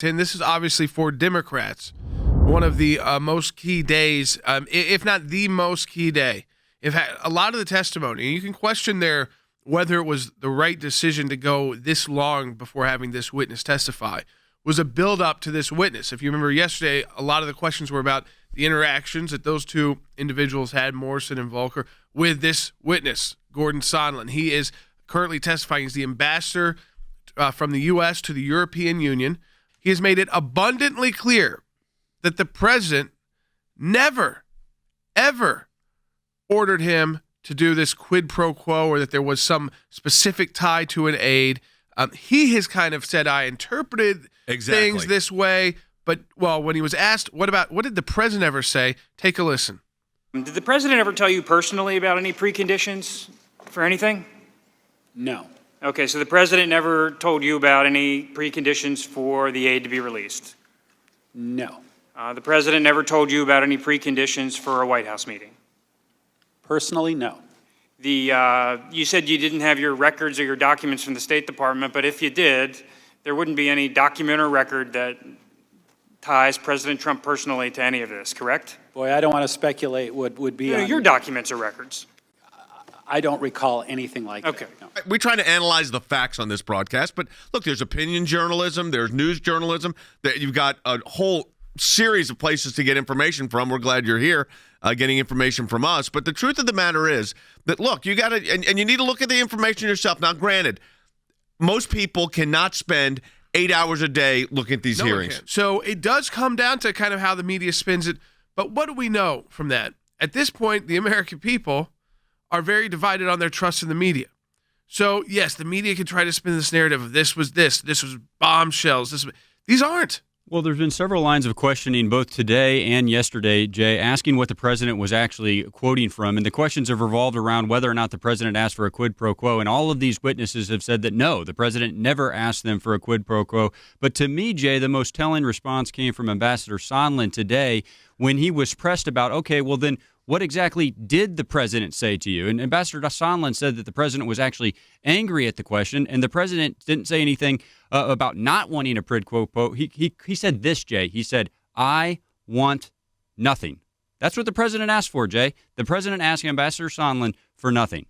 And this is obviously for Democrats one of the most key days, if not the most key day. A lot of the testimony, and you can question whether it was the right decision to go this long before having this witness testify, was a build-up to this witness. If you remember yesterday, a lot of the questions were about the interactions that those two individuals had, Morrison and Volker, with this witness, Jordan Sondland. He is currently testifying as the ambassador from the U.S. to the European Union. He has made it abundantly clear that the president never, ever ordered him to do this quid pro quo or that there was some specific tie to an aide. He has kind of said, I interpreted things this way. But, well, when he was asked, what did the president ever say? Take a listen. Did the president ever tell you personally about any preconditions for anything? No. Okay, so the president never told you about any preconditions for the aid to be released? No. The president never told you about any preconditions for a White House meeting? Personally, no. You said you didn't have your records or your documents from the State Department, but if you did, there wouldn't be any document or record that ties President Trump personally to any of this, correct? Boy, I don't want to speculate what would be on your documents or records. I don't recall anything like that. Okay. No. We try to analyze the facts on this broadcast, but look, there's opinion journalism, there's news journalism, that you've got a whole series of places to get information from. We're glad you're here getting information from us. But the truth of the matter is that, look, you got to, and you need to look at the information yourself. Now, granted, most people cannot spend 8 hours a day looking at these hearings. So it does come down to kind of how the media spins it. But what do we know from that? At this point, the American people are very divided on their trust in the media. So, yes, the media can try to spin this narrative of this was bombshells. These aren't. Well, there's been several lines of questioning both today and yesterday, Jay, asking what the president was actually quoting from. And the questions have revolved around whether or not the president asked for a quid pro quo. And all of these witnesses have said that no, the president never asked them for a quid pro quo. But to me, Jay, the most telling response came from Ambassador Sondland today when he was pressed about, okay, well then, what exactly did the president say to you? And Ambassador Sondland said that the president was actually angry at the question, and the president didn't say anything about not wanting a quid pro quo. He said this, Jay. He said, I want nothing. That's what the president asked for, Jay. The president asked Ambassador Sondland for nothing.